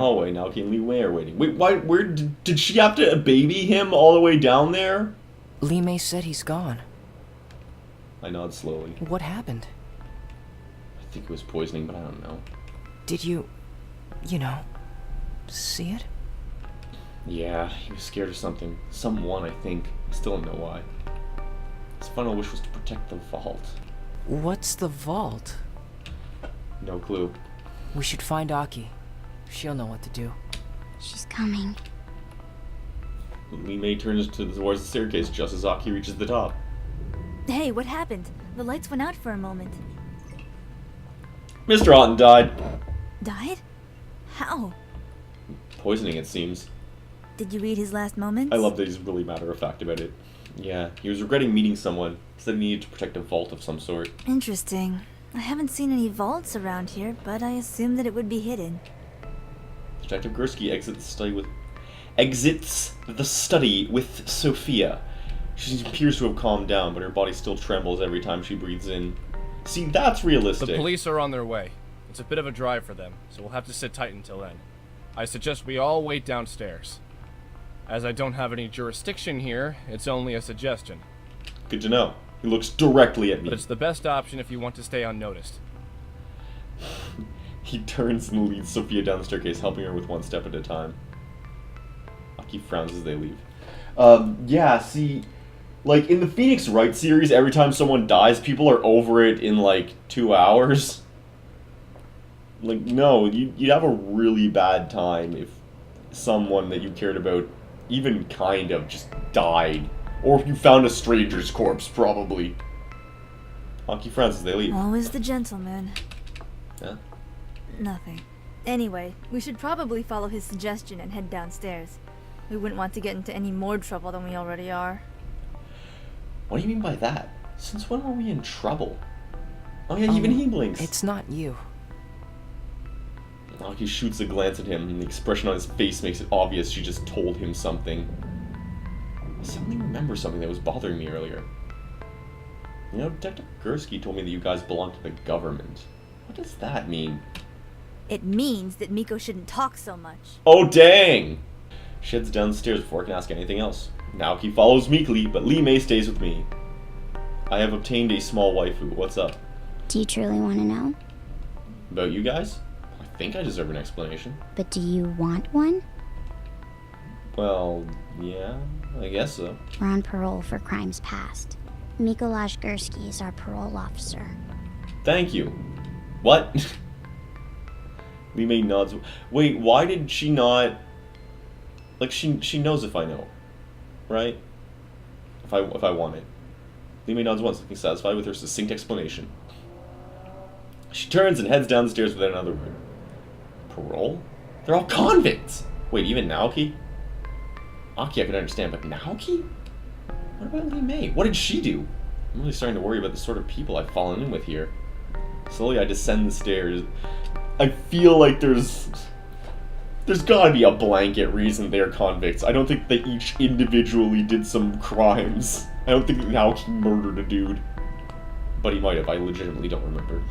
hallway. Naoki and Li Wei are waiting. Wait, why? Where did she have to baby him all the way down there? Li Mei said he's gone. I nod slowly. What happened? I think it was poisoning, but I don't know. Did you know, see it? Yeah, he was scared of something. Someone, I think. I still don't know why. His final wish was to protect the vault. What's the vault? No clue. We should find Aki. She'll know what to do. She's coming. Li Mei turns towards the staircase just as Aki reaches the top. Hey, what happened? The lights went out for a moment. Mr. Otten died. Died? How? Poisoning, it seems. Did you read his last moments? I love that he's really matter-of-fact about it. Yeah, he was regretting meeting someone. He said he needed to protect a vault of some sort. Interesting. I haven't seen any vaults around here, but I assumed that it would be hidden. Detective Gursky exits the study with Sophia. She appears to have calmed down, but her body still trembles every time she breathes in. See, that's realistic. The police are on their way. It's a bit of a drive for them, so we'll have to sit tight until then. I suggest we all wait downstairs. As I don't have any jurisdiction here, it's only a suggestion. Good to know. He looks directly at me. But it's the best option if you want to stay unnoticed. He turns and leads Sophia down the staircase, helping her with one step at a time. Aki frowns as they leave. Yeah, see, like, in the Phoenix Wright series, every time someone dies, people are over it in, like, 2 hours. Like, no, you'd have a really bad time if someone that you cared about even kind of just died. Or if you found a stranger's corpse, probably. Aki frowns as they leave. Always the gentleman. Yeah? Nothing. Anyway, we should probably follow his suggestion and head downstairs. We wouldn't want to get into any more trouble than we already are. What do you mean by that? Since when were we in trouble? Oh yeah, even he blinks. It's not you. Aki shoots a glance at him, and the expression on his face makes it obvious she just told him something. I suddenly remember something that was bothering me earlier. You know, Detective Gursky told me that you guys belong to the government. What does that mean? It means that Miko shouldn't talk so much. Oh, dang! She heads downstairs before I can ask anything else. Naoki follows meekly, but Li Mei stays with me. I have obtained a small waifu. What's up? Do you truly want to know? About you guys? I think I deserve an explanation. But do you want one? Well, yeah, I guess so. We're on parole for crimes past. Mikolaj Gursky is our parole officer. Thank you. What? Li Mei nods. Wait, why did she not... Like, she knows if I know, right? If I want it. Li Mei nods once, looking satisfied with her succinct explanation. She turns and heads down the stairs without another word. Parole? They're all convicts! Wait, even Naoki? Aki I could understand, but Naoki? What about Li Mei? What did she do? I'm really starting to worry about the sort of people I've fallen in with here. Slowly I descend the stairs. I feel like there's gotta be a blanket reason they're convicts. I don't think they each individually did some crimes. I don't think Naoki murdered a dude. But he might have, I legitimately don't remember.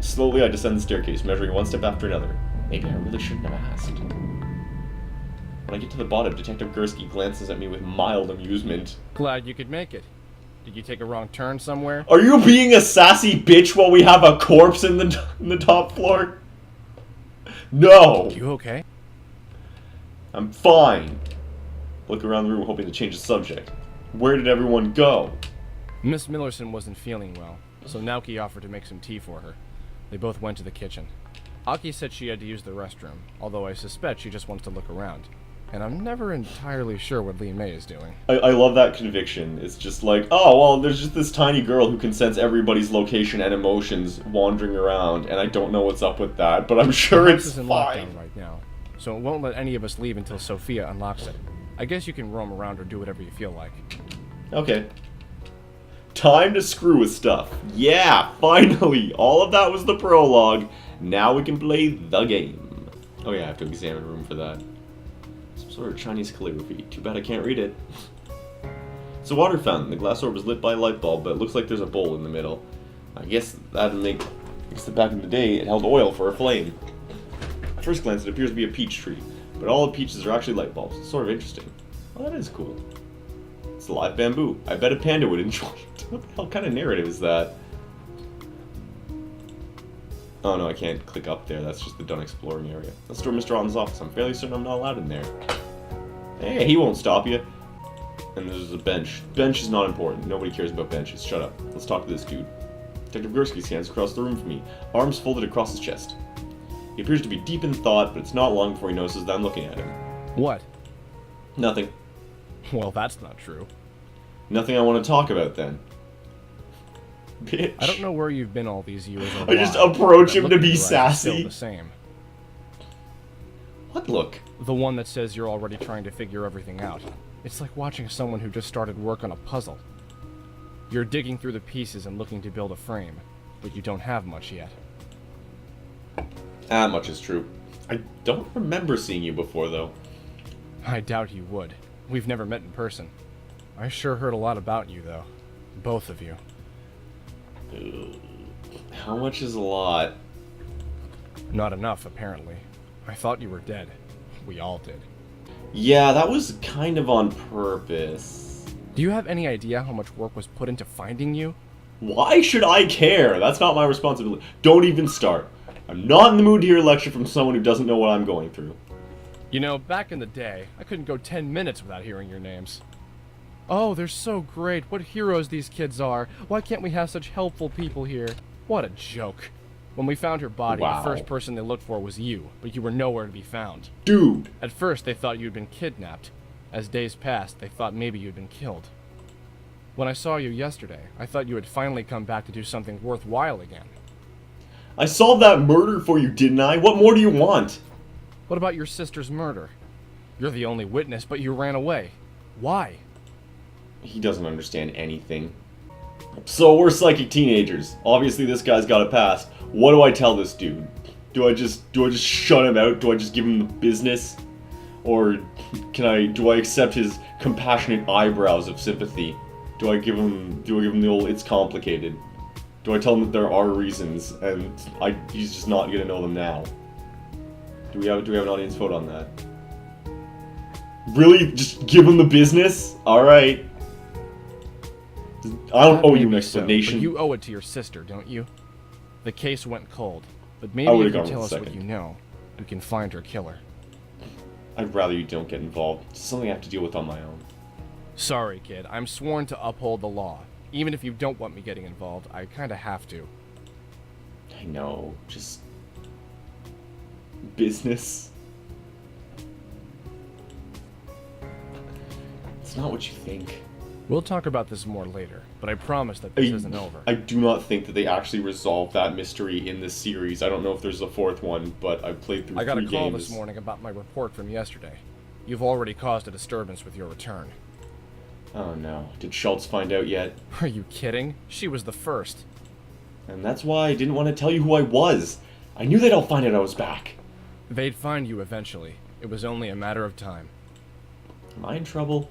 Slowly I descend the staircase, measuring one step after another. Maybe I really shouldn't have asked. When I get to the bottom, Detective Gursky glances at me with mild amusement. Glad you could make it. Did you take a wrong turn somewhere? Are you being a sassy bitch while we have a corpse in the top floor? No! You okay? I'm fine. Look around the room hoping to change the subject. Where did everyone go? Miss Millerson wasn't feeling well, so Naoki offered to make some tea for her. They both went to the kitchen. Aki said she had to use the restroom, although I suspect she just wants to look around. And I'm never entirely sure what Li Mei is doing. I love that conviction. It's just like, oh, well, there's just this tiny girl who can sense everybody's location and emotions wandering around, and I don't know what's up with that, but I'm sure it's is in fine. lockdown right now, so it won't let any of us leave until Sophia unlocks it. I guess you can roam around or do whatever you feel like. Okay. Time to screw with stuff. Yeah, finally! All of that was the prologue. Now we can play the game. Oh yeah, I have to examine a room for that. Some sort of Chinese calligraphy. Too bad I can't read it. It's a water fountain. The glass orb is lit by a light bulb, but it looks like there's a bowl in the middle. I guess that'd make... I guess that back in the day, it held oil for a flame. first glance, it appears to be a peach tree, but all the peaches are actually light bulbs. It's sort of interesting. Well, that is cool. It's live bamboo. I bet a panda would enjoy it. What the hell kind of narrative is that? Oh no, I can't click up there. That's just the done exploring area. Let's door Mr. Otten's office. I'm fairly certain I'm not allowed in there. Hey, he won't stop you. And there's a bench. Bench is not important. Nobody cares about benches. Shut up. Let's talk to this dude. Detective Gursky stands across the room from me, arms folded across his chest. He appears to be deep in thought, but it's not long before he notices that I'm looking at him. What? Nothing. Well, that's not true. Nothing I want to talk about, then. Bitch. I don't know where you've been all these years or I just why, approach but him to look at be your eyes, sassy. Still the same. What look? The one that says you're already trying to figure everything out. It's like watching someone who just started work on a puzzle. You're digging through the pieces and looking to build a frame, but you don't have much yet. That much is true. I don't remember seeing you before, though. I doubt you would. We've never met in person. I sure heard a lot about you, though. Both of you. How much is a lot? Not enough, apparently. I thought you were dead. We all did. Yeah, that was kind of on purpose. Do you have any idea how much work was put into finding you? Why should I care? That's not my responsibility. Don't even start. I'm not in the mood to hear a lecture from someone who doesn't know what I'm going through. You know, back in the day, I couldn't go 10 minutes without hearing your names. Oh, they're so great. What heroes these kids are. Why can't we have such helpful people here? What a joke. When we found her body, Wow. The first person they looked for was you, but you were nowhere to be found. Dude! At first, they thought you'd been kidnapped. As days passed, they thought maybe you'd been killed. When I saw you yesterday, I thought you had finally come back to do something worthwhile again. I solved that murder for you, didn't I? What more do you want? What about your sister's murder? You're the only witness, but you ran away. Why? He doesn't understand anything. So we're psychic teenagers. Obviously this guy's got a past. What do I tell this dude? Do I just shut him out? Do I just give him the business? Or do I accept his compassionate eyebrows of sympathy? Do I give him the old it's complicated? Do I tell him that there are reasons and he's just not gonna know them now? Do we have an audience vote on that? Really? Just give him the business? Alright. I don't owe you an explanation. But you owe it to your sister, don't you? The case went cold, but I maybe would've if you gone tell with us what second. you know, we can find her killer. I'd rather you don't get involved. It's something I have to deal with on my own. Sorry, kid. I'm sworn to uphold the law. Even if you don't want me getting involved, I kinda have to. I know, just... business. It's not what you think. We'll talk about this more later, but I promise that this isn't over. I do not think that they actually resolved that mystery in this series. I don't know if there's a fourth one, but I've played through I got a 3 call games. this morning about my report from yesterday. You've already caused a disturbance with your return. Oh no. Did Schultz find out yet? Are you kidding? She was the first. And that's why I didn't want to tell you who I was. I knew they'd all find out I was back. They'd find you eventually. It was only a matter of time. Am I in trouble?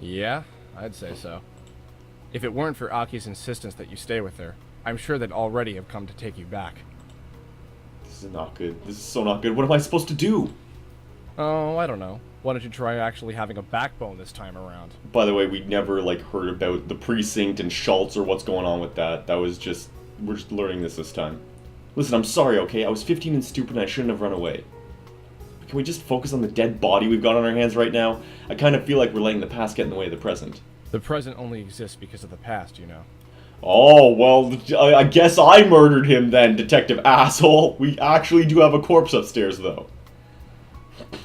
Yeah, I'd say so. If it weren't for Aki's insistence that you stay with her, I'm sure they'd already have come to take you back. This is not good. This is so not good. What am I supposed to do? Oh, I don't know. Why don't you try actually having a backbone this time around? By the way, we never, heard about the precinct and Schultz or what's going on with that. That was just... we're just learning this time. Listen, I'm sorry, okay? I was 15 and stupid and I shouldn't have run away. Can we just focus on the dead body we've got on our hands right now? I kind of feel like we're letting the past get in the way of the present. The present only exists because of the past, you know. Oh, well, I guess I murdered him then, detective asshole. We actually do have a corpse upstairs, though.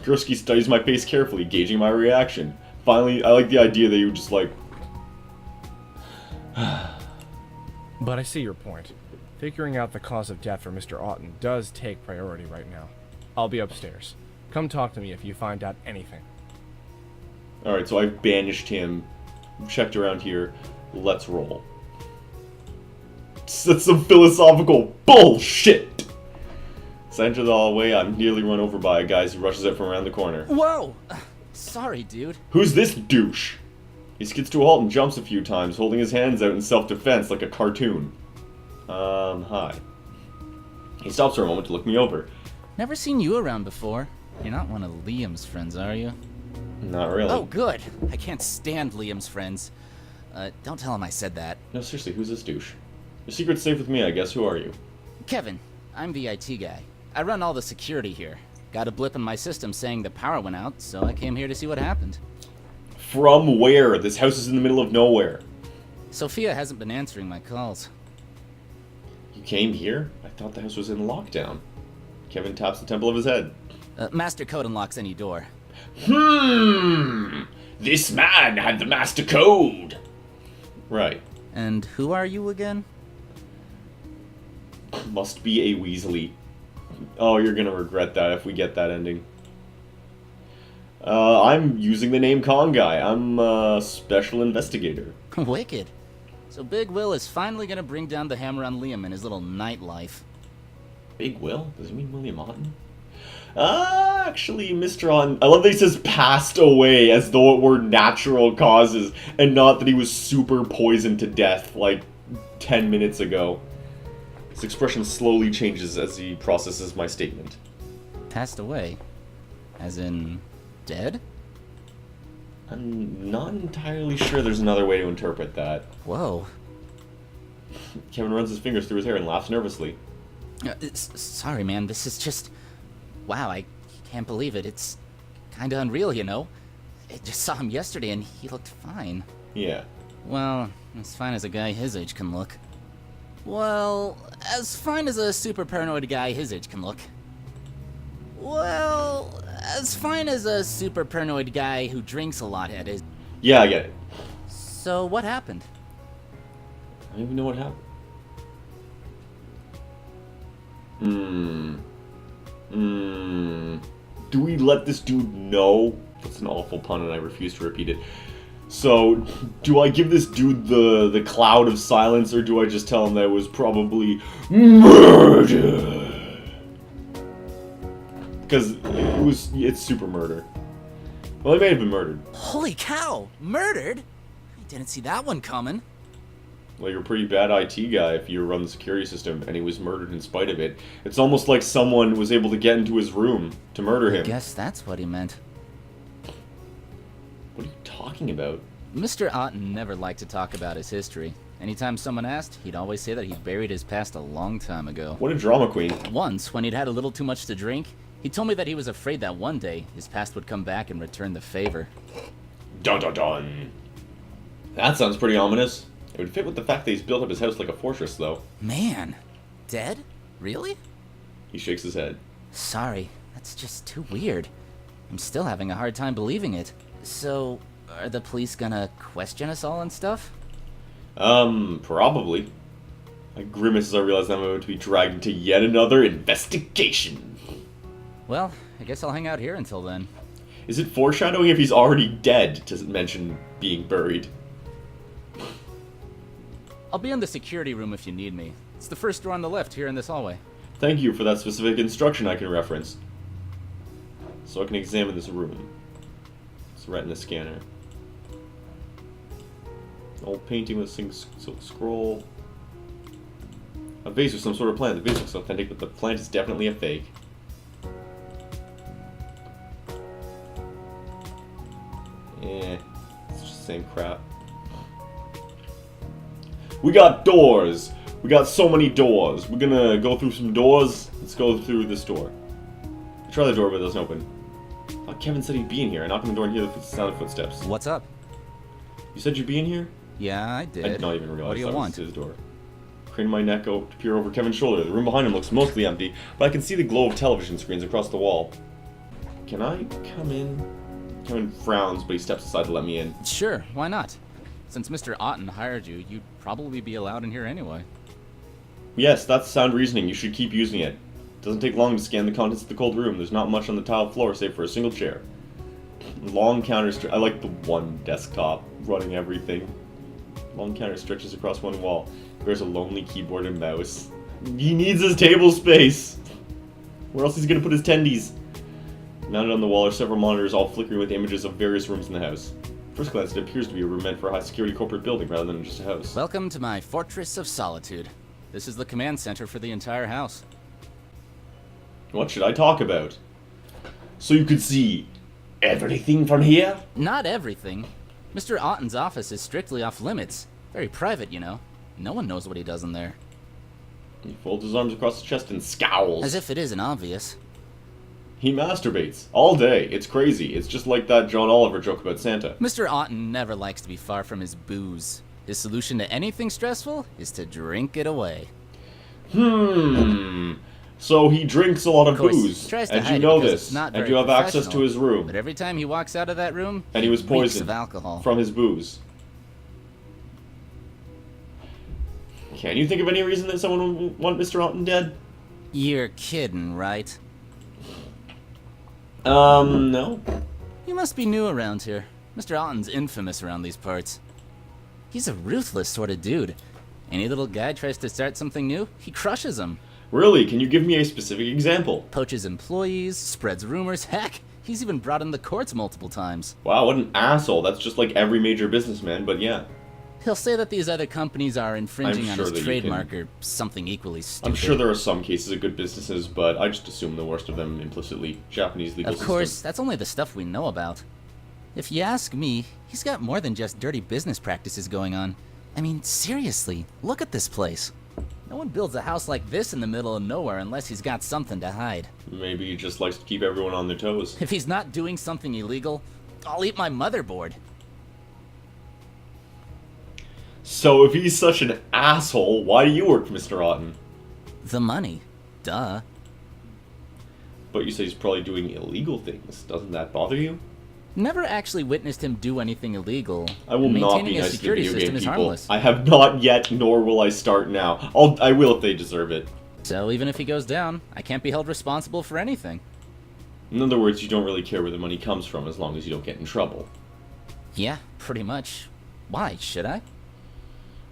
Gursky studies my face carefully, gauging my reaction. Finally, I like the idea that you just But I see your point. Figuring out the cause of death for Mr. Otten does take priority right now. I'll be upstairs. Come talk to me if you find out anything. Alright, so I've banished him. Checked around here. Let's roll. That's some philosophical bullshit! As I enter the hallway, I'm nearly run over by a guy who rushes out from around the corner. Whoa! Sorry, dude. Who's this douche? He skids to a halt and jumps a few times, holding his hands out in self-defense like a cartoon. Hi. He stops for a moment to look me over. Never seen you around before. You're not one of Liam's friends, are you? Not really. Oh, good. I can't stand Liam's friends. Don't tell him I said that. No, seriously, who's this douche? Your secret's safe with me, I guess. Who are you? Kevin, I'm the IT guy. I run all the security here. Got a blip in my system saying the power went out, so I came here to see what happened. From where? This house is in the middle of nowhere. Sophia hasn't been answering my calls. You came here? I thought the house was in lockdown. Kevin taps the temple of his head. Master code unlocks any door. This man had the master code. Right. And who are you again? Must be a Weasley. Oh, you're gonna regret that if we get that ending. I'm using the name Con Guy. I'm a special investigator. Wicked. So Big Will is finally gonna bring down the hammer on Liam in his little nightlife. Big Will? Does he mean William Otten? Actually, Mr. Otten... I love that he says passed away as though it were natural causes, and not that he was super poisoned to death, like 10 minutes ago. His expression slowly changes as he processes my statement. Passed away? As in... dead? I'm not entirely sure there's another way to interpret that. Whoa. Kevin runs his fingers through his hair and laughs nervously. Sorry, man, this is just... Wow, I can't believe it. It's kinda unreal, you know? I just saw him yesterday and he looked fine. Yeah. Well, as fine as a guy his age can look. Well, as fine as a super paranoid guy his age can look. Well, as fine as a super paranoid guy who drinks a lot is. Yeah, I get it. So, what happened? I don't even know what happened. Do we let this dude know? That's an awful pun and I refuse to repeat it. So, do I give this dude the cloud of silence, or do I just tell him that it was probably murder? Because it's super murder. Well, he may have been murdered. Holy cow! Murdered? I didn't see that one coming. Well, you're a pretty bad IT guy if you run the security system, and he was murdered in spite of it. It's almost like someone was able to get into his room to murder him. Guess that's what he meant. What are you talking about? Mr. Otten never liked to talk about his history. Anytime someone asked, he'd always say that he buried his past a long time ago. What a drama queen. Once, when he'd had a little too much to drink, he told me that he was afraid that one day his past would come back and return the favor. Dun dun dun. That sounds pretty ominous. It would fit with the fact that he's built up his house like a fortress, though. Man, dead? Really? He shakes his head. Sorry, that's just too weird. I'm still having a hard time believing it. So, are the police gonna question us all and stuff? Probably. I grimace as I realize I'm about to be dragged into yet another investigation. Well, I guess I'll hang out here until then. Is it foreshadowing if he's already dead to mention being buried? I'll be in the security room if you need me. It's the first door on the left here in this hallway. Thank you for that specific instruction I can reference. So I can examine this room. It's a retina scanner. Old painting with a silk scroll. A vase with some sort of plant. The vase looks authentic, but the plant is definitely a fake. Eh, it's just the same crap. We got doors! We got so many doors. We're gonna go through some doors. Let's go through this door. Try the door, but it doesn't open. Kevin said he'd be in here. I knocked on the door and hear the sound of footsteps. What's up? You said you'd be in here? Yeah, I did. I did not even realize what do you that want? was his door. Crane my neck out to peer over Kevin's shoulder. The room behind him looks mostly empty, but I can see the glow of television screens across the wall. Can I come in? Kevin frowns, but he steps aside to let me in. Sure, why not? Since Mr. Otten hired you, you'd probably be allowed in here anyway. Yes, that's sound reasoning. You should keep using it. It doesn't take long to scan the contents of the cold room. There's not much on the tiled floor save for a single chair. Long counter I like the one desktop running everything. Long counter stretches across one wall. There's a lonely keyboard and mouse. He needs his table space! Where else is he gonna put his tendies? Mounted on the wall are several monitors, all flickering with images of various rooms in the house. First glance, it appears to be a room meant for a high-security corporate building rather than just a house. Welcome to my Fortress of Solitude. This is the command center for the entire house. What should I talk about? So you could see everything from here? Not everything. Mr. Otten's office is strictly off limits. Very private, you know. No one knows what he does in there. He folds his arms across his chest and scowls. As if it isn't obvious. He masturbates. All day. It's crazy. It's just like that John Oliver joke about Santa. Mr. Otten never likes to be far from his booze. His solution to anything stressful is to drink it away. So he drinks a lot of Of course, booze. he tries to And hide you it know because this. it's not And very you have access to professional. his room. But every time he walks out of that room, And he was reeks poisoned of alcohol. from his booze. Can you think of any reason that someone would want Mr. Otten dead? You're kidding, right? No. You must be new around here. Mr. Otten's infamous around these parts. He's a ruthless sort of dude. Any little guy tries to start something new, he crushes him. Really? Can you give me a specific example? Poaches employees, spreads rumors, heck, he's even brought in the courts multiple times. Wow, what an asshole. That's just like every major businessman, but yeah. He'll say that these other companies are infringing on sure his that you trademark can- or something equally stupid. I'm sure there are some cases of good businesses, but I just assume the worst of them implicitly. Japanese legal Of course, system. that's only the stuff we know about. If you ask me, he's got more than just dirty business practices going on. I mean, seriously, look at this place. No one builds a house like this in the middle of nowhere unless he's got something to hide. Maybe he just likes to keep everyone on their toes. If he's not doing something illegal, I'll eat my motherboard. So if he's such an asshole, why do you work for Mr. Otten? The money. Duh. But you say he's probably doing illegal things. Doesn't that bother you? Never actually witnessed him do anything illegal. I will not Maintaining be a nice to the security video system game is people. harmless. I have not yet, nor will I start now. I will if they deserve it. So even if he goes down, I can't be held responsible for anything. In other words, you don't really care where the money comes from as long as you don't get in trouble. Yeah, pretty much. Why, should I?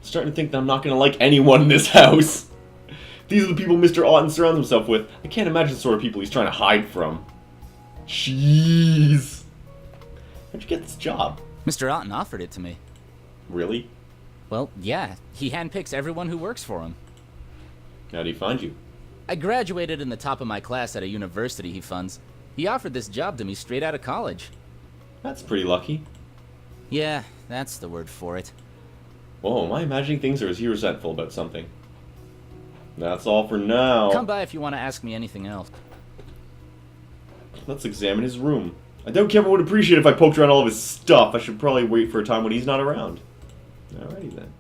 Starting to think that I'm not gonna like anyone in this house. These are the people Mr. Otten surrounds himself with. I can't imagine the sort of people he's trying to hide from. Jeez. How'd you get this job? Mr. Otten offered it to me. Really? Well, yeah, he handpicks everyone who works for him. How'd he find you? I graduated in the top of my class at a university he funds. He offered this job to me straight out of college. That's pretty lucky. Yeah, that's the word for it. Whoa, am I imagining things, or is he resentful about something? That's all for now. Come by if you want to ask me anything else. Let's examine his room. I doubt Kevin would appreciate if I poked around all of his stuff. I should probably wait for a time when he's not around. Alrighty then.